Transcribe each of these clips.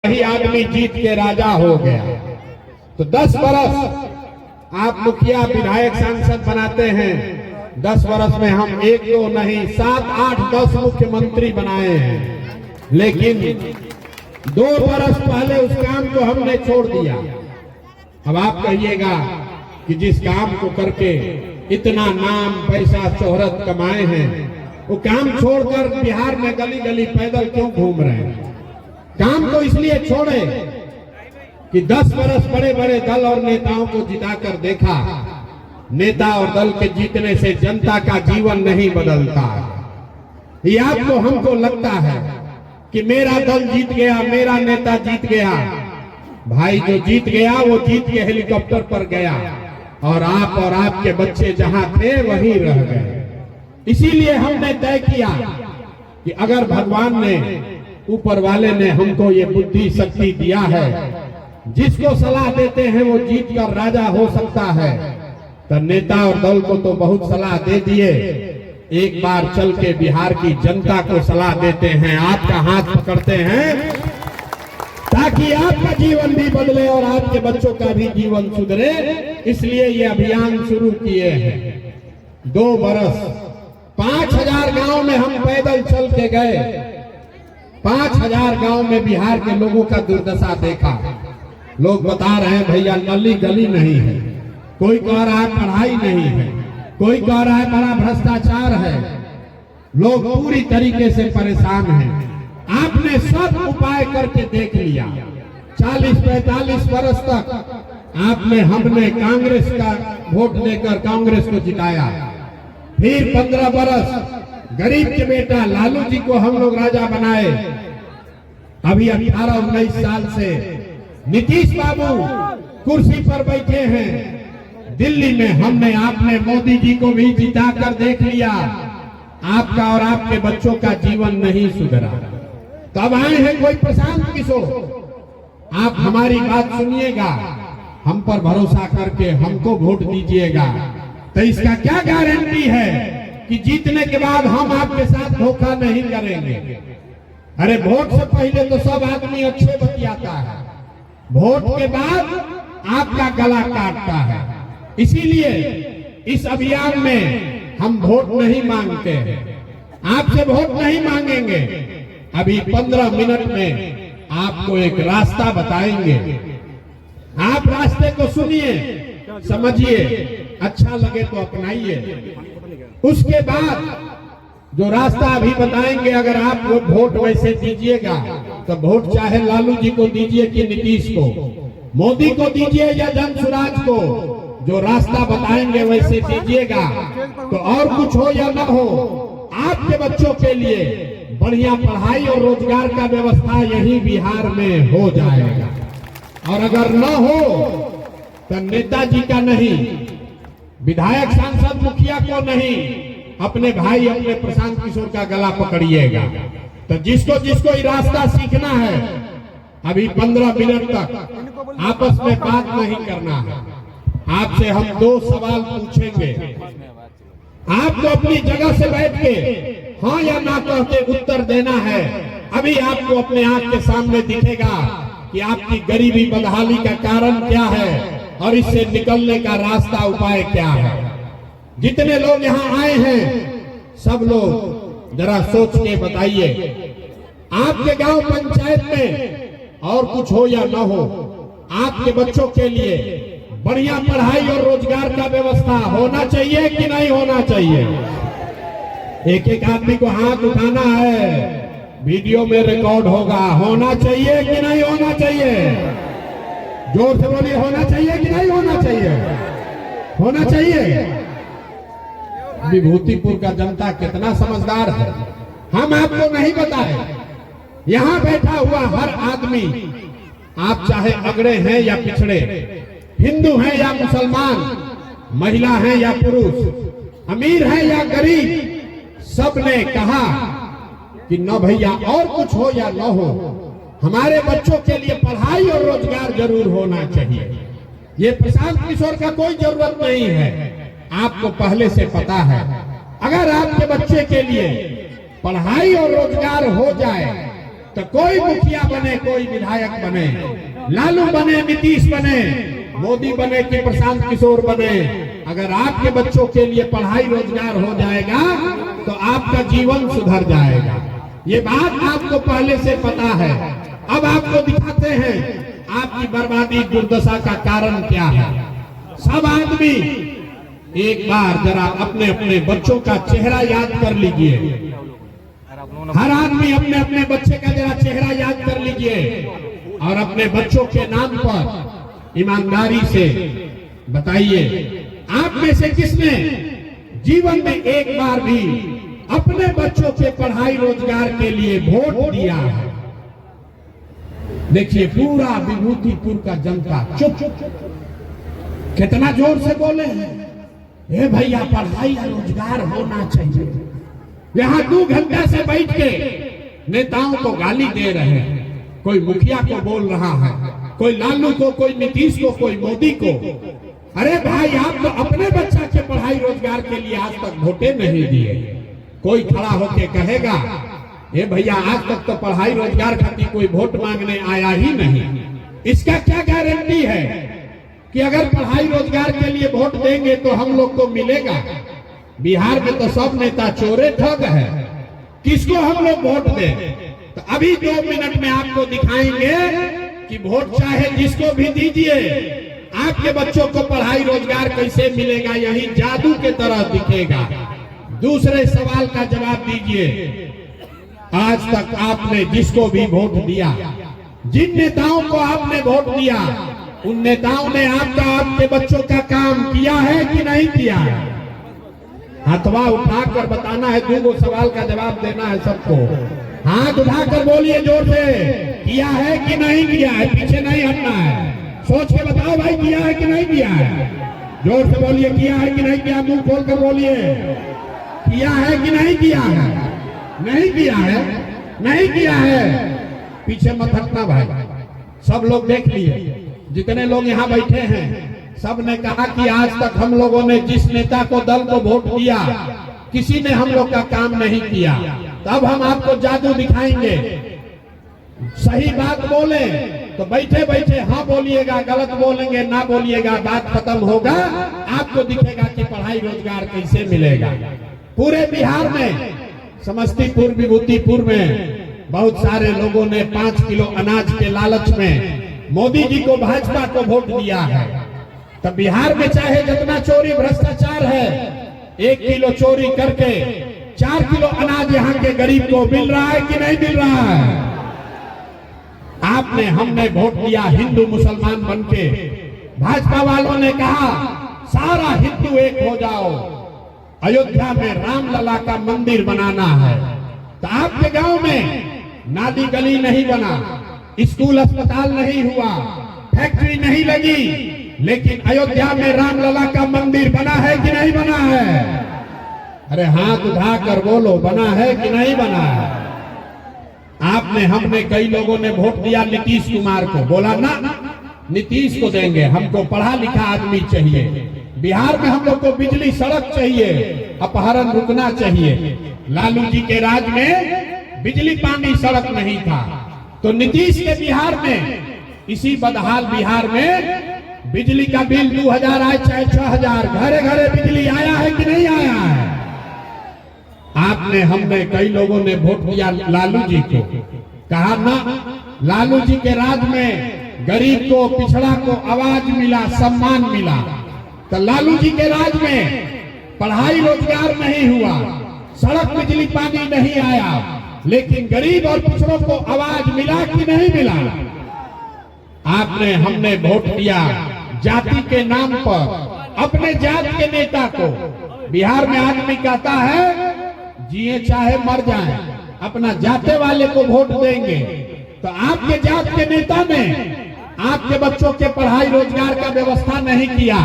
वही आदमी जीत के राजा हो गया। तो 10 बरस आप मुखिया विधायक सांसद बनाते हैं, 10 बरस में हम एक दो नहीं 7, 8, 10 मुख्यमंत्री बनाए हैं, लेकिन 2 बरस पहले उस काम को हमने छोड़ दिया। अब आप कहिएगा कि जिस काम को करके इतना नाम पैसा शोहरत कमाए हैं, वो काम छोड़कर बिहार में गली गली पैदल क्यों घूम रहे हैं? काम तो इसलिए छोड़े कि 10 बरस बड़े बड़े दल और नेताओं को जिताकर देखा, नेता और दल के जीतने से जनता का जीवन नहीं बदलता। ये आपको हमको लगता है कि मेरा दल जीत गया, मेरा नेता जीत गया। भाई जो जीत गया वो जीत के हेलीकॉप्टर पर गया और आपके बच्चे जहां थे वहीं रह गए। इसीलिए हमने तय किया कि अगर भगवान ने, ऊपर वाले ने हमको ये बुद्धि शक्ति दिया है, जिसको सलाह देते हैं वो जीत कर राजा हो सकता है, तो नेता और दल को तो बहुत सलाह दे दिए, एक बार चल के बिहार की जनता को सलाह देते हैं, आपका हाथ पकड़ते हैं ताकि आपका जीवन भी बदले और आपके बच्चों का भी जीवन सुधरे। इसलिए ये अभियान शुरू किए हैं। 2 बरस 5000 गांव में हम पैदल चल के गए, 5000 गांव में बिहार के लोगों का दुर्दशा देखा। लोग बता रहे हैं भैया नली गली नहीं है, कोई कह रहा है पढ़ाई नहीं है, कोई कह रहा है बड़ा भ्रष्टाचार है। लोग पूरी तरीके से परेशान हैं। आपने सब उपाय करके देख लिया। 40-45 बरस तक हमने कांग्रेस का वोट देकर कांग्रेस को जिताया। फिर 15 बरस गरीब के बेटा लालू जी को हम लोग राजा बनाए। अभी 18-19 साल से नीतीश बाबू कुर्सी पर बैठे हैं दिल्ली में। हमने आपने मोदी जी को भी जिता कर देख लिया, आपका और आपके बच्चों का जीवन नहीं सुधरा। तब आए हैं कोई प्रशांत किशोर, आप हमारी बात सुनिएगा, हम पर भरोसा करके हमको वोट दीजिएगा। तो इसका क्या गारंटी है कि जीतने के बाद हम आपके साथ धोखा नहीं करेंगे? अरे वोट से पहले तो सब आदमी अच्छे बतियाता है, वोट के बाद आपका गला काटता है। इसीलिए इस अभियान में हम वोट नहीं मांगते, आपसे वोट नहीं मांगेंगे। अभी 15 मिनट में आपको एक रास्ता बताएंगे, आप रास्ते को सुनिए, समझिए, अच्छा लगे तो अपनाइए। उसके बाद जो रास्ता अभी बताएंगे, अगर आप वोट वैसे दीजिएगा तो वोट चाहे लालू जी को दीजिए कि नीतीश को, मोदी को दीजिए या जनसुराज को, जो रास्ता बताएंगे वैसे दीजिएगा। तो और कुछ हो या न हो, आपके बच्चों के लिए बढ़िया पढ़ाई और रोजगार का व्यवस्था यही बिहार में हो जाएगा। और अगर न हो तो नेताजी का नहीं, विधायक सांसद मुखिया को नहीं, अपने भाई अपने प्रशांत किशोर का गला पकड़िएगा। तो जिसको जिसको ये रास्ता सीखना है, अभी 15 मिनट तक आपस में बात नहीं करना है। आपसे हम 2 सवाल पूछेंगे, आपको अपनी जगह से बैठ के हाँ या ना कहते उत्तर देना है। अभी आपको अपने आंख के सामने दिखेगा कि आपकी गरीबी बदहाली का कारण क्या है और इससे निकलने का रास्ता उपाय क्या है। जितने लोग यहाँ आए हैं सब लोग जरा सोच के बताइए, आपके गांव पंचायत में और कुछ हो या ना हो, आपके बच्चों के लिए बढ़िया पढ़ाई और रोजगार का व्यवस्था होना चाहिए कि नहीं होना चाहिए? एक एक आदमी को हाथ उठाना है, वीडियो में रिकॉर्ड होगा। होना चाहिए कि नहीं होना चाहिए? जोर से बोलिए, होना चाहिए कि नहीं होना चाहिए? होना चाहिए। विभूतिपुर का जनता कितना समझदार है, हम आपको नहीं बताए। यहाँ बैठा हुआ हर आदमी, आप चाहे अगड़े हैं या पिछड़े, हिंदू हैं या मुसलमान, महिला हैं या पुरुष, अमीर हैं या गरीब, सबने कहा कि न भैया और कुछ हो या न हो, हमारे बच्चों के लिए पढ़ाई और रोजगार जरूर होना चाहिए। ये प्रशांत किशोर का कोई जरूरत नहीं है, आपको पहले से पता है। अगर आपके बच्चे के लिए पढ़ाई और रोजगार हो जाए तो कोई मुखिया बने, कोई विधायक बने, लालू बने, नीतीश बने, मोदी बने कि प्रशांत किशोर बने, अगर आपके बच्चों के लिए पढ़ाई रोजगार हो जाएगा तो आपका जीवन सुधर जाएगा। ये बात आपको पहले से पता है। अब आपको दिखाते हैं आपकी बर्बादी दुर्दशा का कारण क्या है। सब आदमी एक बार जरा अपने अपने बच्चों का चेहरा याद कर लीजिए। हर आदमी अपने अपने बच्चे का जरा चेहरा याद कर लीजिए और अपने बच्चों के नाम पर ईमानदारी से बताइए, आप में से किसने जीवन में एक बार भी अपने बच्चों के पढ़ाई रोजगार के लिए वोट दिया है? देखिए पूरा विभूतिपुर का जनता चुप, कितना जोर से बोले हैं, हे भैया पढ़ाई रोजगार होना चाहिए। यहाँ 2 घंटा से बैठ के नेताओं को गाली दे रहे हैं, कोई मुखिया को बोल रहा है, कोई लालू को, कोई नीतीश को, कोई मोदी को। अरे भाई आप तो अपने बच्चा के पढ़ाई रोजगार के लिए आज तक वोटे नहीं दिए। कोई खड़ा होके कहेगा ए भैया आज तक तो पढ़ाई रोजगार खातिर कोई वोट मांगने आया ही नहीं। इसका क्या गारंटी है कि अगर पढ़ाई रोजगार के लिए वोट देंगे तो हम लोग को मिलेगा? बिहार में तो सब नेता चोरे ठग है, किसको हम लोग वोट दें? तो अभी 2 मिनट में आपको दिखाएंगे कि वोट चाहे जिसको भी दीजिए, आपके बच्चों को पढ़ाई रोजगार कैसे मिलेगा, यही जादू के तरह दिखेगा। दूसरे सवाल का जवाब दीजिए, आज तक आपने जिसको भी वोट दिया, जिन नेताओं को आपने वोट दिया, उन नेताओं ने आपके बच्चों का काम किया है कि नहीं किया है? हाथवा उठाकर बताना है, 2 सवाल का जवाब देना है सबको। हाथ उठाकर बोलिए जोर से, किया है कि नहीं किया है? पीछे नहीं हटना है, सोच के बताओ भाई किया है कि नहीं किया है। जोर से बोलिए, किया है कि नहीं किया? मुंह खोल कर बोलिए, किया है कि नहीं किया है? नहीं किया है, नहीं किया है। पीछे मत हटना भाई। सब लोग देख लिए, जितने लोग यहाँ बैठे हैं सब ने कहा कि आज तक हम लोगों ने जिस नेता को, दल को वोट दिया, किसी ने हम लोग का काम नहीं किया। तब हम आपको जादू दिखाएंगे। सही बात बोले तो बैठे बैठे हाँ बोलिएगा, गलत बोलेंगे ना बोलिएगा, बात खत्म होगा। आपको दिखेगा कि पढ़ाई रोजगार कैसे मिलेगा। पूरे बिहार में, समस्तीपुर, विभूतिपुर में बहुत सारे लोगों ने 5 किलो अनाज के लालच में मोदी जी को, भाजपा को वोट दिया है। तब बिहार में चाहे जितना चोरी भ्रष्टाचार है, 1 किलो चोरी करके 4 किलो अनाज यहाँ के गरीब को मिल रहा है कि नहीं मिल रहा है? आपने, हमने वोट दिया हिंदू मुसलमान बनके। भाजपा वालों ने कहा सारा हिंदू एक हो जाओ, अयोध्या में रामलला का मंदिर बनाना है। तो आपके गांव में नाली गली नहीं बना, स्कूल अस्पताल नहीं हुआ, फैक्ट्री नहीं लगी, लेकिन अयोध्या में रामलला का मंदिर बना है कि नहीं बना है? अरे हाथ उठाकर बोलो, बना है कि नहीं बना है? आपने, हमने, कई लोगों ने वोट दिया नीतीश कुमार को, बोला ना नीतीश को देंगे, हमको पढ़ा लिखा आदमी चाहिए। बिहार में हम लोग को बिजली, सड़क चाहिए, अपहरण रुकना चाहिए। लालू जी के राज में बिजली, पानी, सड़क नहीं था, तो नीतीश के बिहार में, इसी बदहाल बिहार में बिजली का बिल 2000 आए चाहे 6000, घरे घरे बिजली आया है कि नहीं आया है? आपने, हमने, कई लोगों ने वोट दिया लालू जी को, कहा ना लालू जी के राज में गरीब को, पिछड़ा को आवाज मिला, सम्मान मिला। तो लालू जी के राज में पढ़ाई रोजगार नहीं हुआ, सड़क, बिजली, पानी नहीं आया, लेकिन गरीब और पिछड़ों को आवाज मिला कि नहीं मिला? आपने, हमने वोट दिया जाति के नाम पर, अपने जात के नेता को। बिहार में आदमी कहता है जिए चाहे मर जाए, अपना जाते वाले को वोट देंगे। तो आपके जात के नेता ने आपके बच्चों के पढ़ाई रोजगार का व्यवस्था नहीं किया,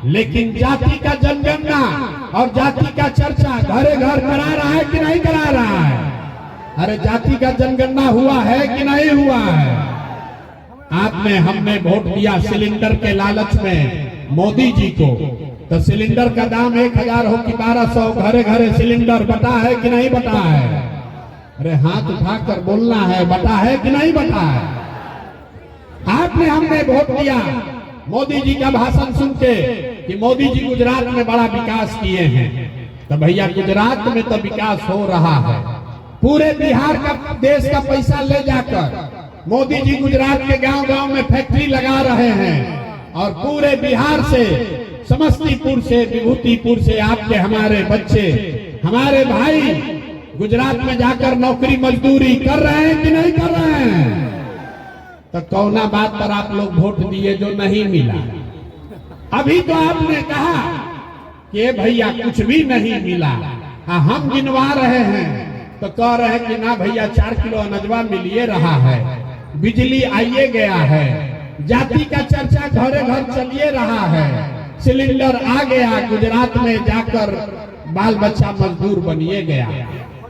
लेकिन जाति का जनगणना और जाति का चर्चा घरे घर करा रहा है कि नहीं करा रहा है? अरे जाति का जनगणना हुआ है कि नहीं हुआ है? आपने, हमने वोट दिया सिलेंडर के लालच में मोदी जी को। तो सिलेंडर का दाम 1000 हो कि 1200, घरे घरे सिलेंडर बटा है कि नहीं बटा है? अरे हाथ उठाकर बोलना है, बटा है कि नहीं बटा है? आपने हमने वोट दिया मोदी जी का भाषण सुन के कि मोदी जी गुजरात में बड़ा विकास किए हैं। तो भैया गुजरात में तो विकास हो रहा है, पूरे बिहार का देश का पैसा ले जाकर मोदी जी गुजरात के गांव-गांव में फैक्ट्री लगा रहे हैं और पूरे बिहार से, समस्तीपुर से, विभूतिपुर से आपके हमारे बच्चे, हमारे भाई गुजरात में जाकर नौकरी मजदूरी कर रहे हैं कि नहीं कर रहे हैं? तो कौना बात पर आप लोग वोट दिए जो नहीं मिला? अभी तो आपने कहा कि भैया कुछ भी नहीं मिला, हम गिनवा रहे हैं तो कह रहे हैं कि ना भैया 4 किलो अनजवा मिलिए रहा है, बिजली आइए गया है, जाति का चर्चा घरे घर चलिए रहा है, सिलेंडर आ गया, गुजरात में जाकर बाल बच्चा मजदूर बनिए गया।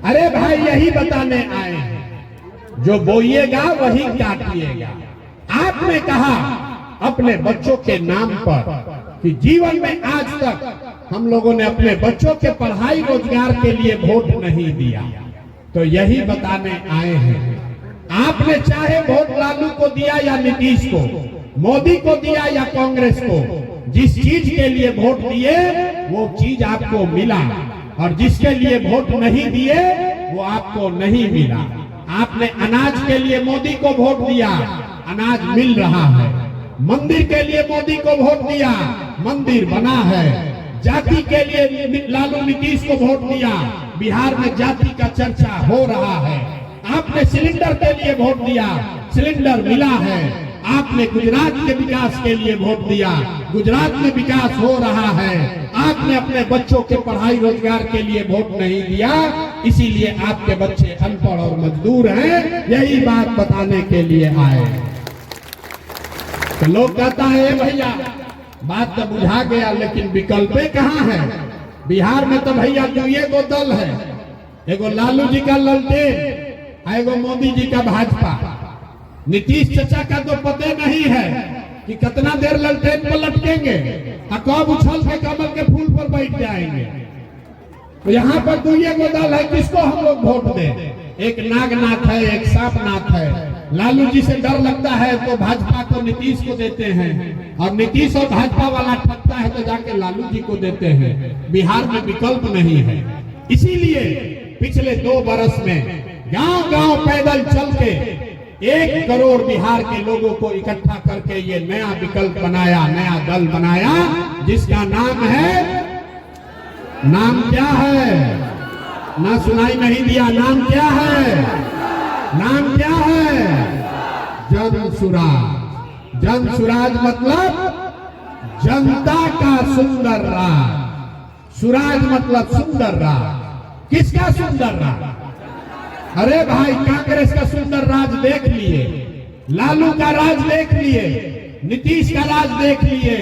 अरे भाई यही बताने आए हैं, जो बोइएगा वही काटिएगा। आपने कहा अपने बच्चों के नाम पर कि जीवन में आज तक हम लोगों ने अपने बच्चों के पढ़ाई रोजगार के लिए वोट नहीं दिया, तो यही बताने आए हैं। आपने चाहे वोट लालू को दिया या नीतीश को, मोदी को दिया या कांग्रेस को, जिस चीज के लिए वोट दिए वो चीज आपको मिला, और जिसके लिए वोट नहीं दिए वो आपको नहीं मिला। आपने अनाज के लिए मोदी को वोट दिया, अनाज मिल रहा है। मंदिर के लिए मोदी को वोट दिया, मंदिर बना है। जाति के लिए लालू नीतीश को वोट दिया, बिहार में जाति का चर्चा हो रहा है। आपने सिलेंडर के लिए वोट दिया, सिलेंडर मिला है। आपने गुजरात के विकास के लिए वोट दिया, गुजरात में विकास हो रहा है। आपने अपने बच्चों के पढ़ाई रोजगार के लिए वोट नहीं दिया, इसीलिए आपके बच्चे अनपढ़ और मजदूर हैं। यही बात बताने के लिए आए। तो लोग कहता है भैया बात तो बुझा गया, लेकिन विकल्प कहाँ है? बिहार में तो भैया दुइये को दल है, एगो लालू जी का ललटेन, एगो मोदी जी का भाजपा। नीतीश चाचा का तो पता नहीं है कि कितना देर ललटेन पर लटकेंगे और कब उछल के कमल के फूल पर बैठ जाएंगे। तो यहाँ पर दुइये को दल है, किसको हम लोग वोट दें? एक नागनाथ है, एक सांपनाथ है। लालू जी से डर लगता है तो भाजपा को, नीतीश को देते हैं, और नीतीश और भाजपा वाला ठगता है तो जाके लालू जी को देते हैं। बिहार में विकल्प नहीं है। इसीलिए पिछले 2 बरस में गांव-गांव पैदल चल के 1 करोड़ बिहार के लोगों को इकट्ठा करके ये नया विकल्प बनाया, नया दल बनाया, जिसका नाम है, नाम क्या है? ना सुनाई नहीं दिया। नाम क्या है? नाम क्या है? जन सुराज। जन सुराज मतलब जनता का सुंदर राज। सुराज मतलब सुंदर राज। किसका सुंदर राज? अरे भाई कांग्रेस का सुंदर राज देख लिए, लालू का राज देख लिए, नीतीश का राज देख लिए,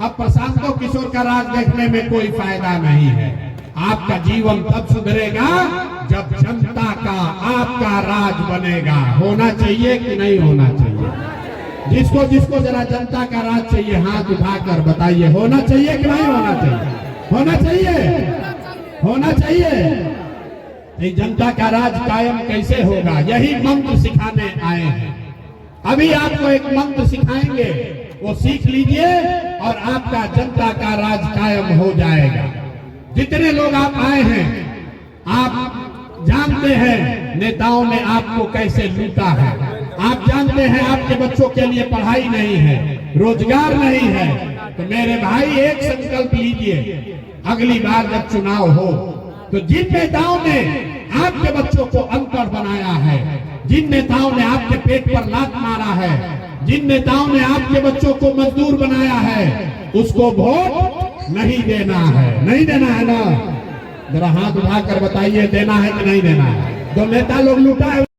अब प्रशांत किशोर का राज देखने में कोई फायदा नहीं है। आपका जीवन तब सुधरेगा जब जनता का, आपका राज बनेगा। होना चाहिए कि नहीं होना चाहिए? जिसको जिसको जरा जनता का राज चाहिए हाथ उठाकर बताइए, होना चाहिए कि नहीं होना चाहिए? होना चाहिए, होना चाहिए। जनता का राज कायम कैसे होगा? यही मंत्र सिखाने आए हैं। अभी आपको एक मंत्र सिखाएंगे, वो सीख लीजिए और आपका जनता का राज कायम हो जाएगा। जितने लोग आप आए हैं, आप जानते हैं नेताओं ने आपको कैसे लूटा है। आप जानते हैं आपके बच्चों के लिए पढ़ाई नहीं है, रोजगार नहीं है। तो मेरे भाई एक संकल्प लीजिए, अगली बार जब चुनाव हो तो जिन नेताओं ने आपके बच्चों को अनपढ़ बनाया है, जिन नेताओं ने आपके पेट पर लात मारा है, जिन नेताओं ने आपके बच्चों को मजदूर बनाया है, उसको वोट नहीं देना है। नहीं देना है ना? जरा हाथ उठाकर बताइए, देना है कि नहीं देना है? जो नेता लोग लूटा है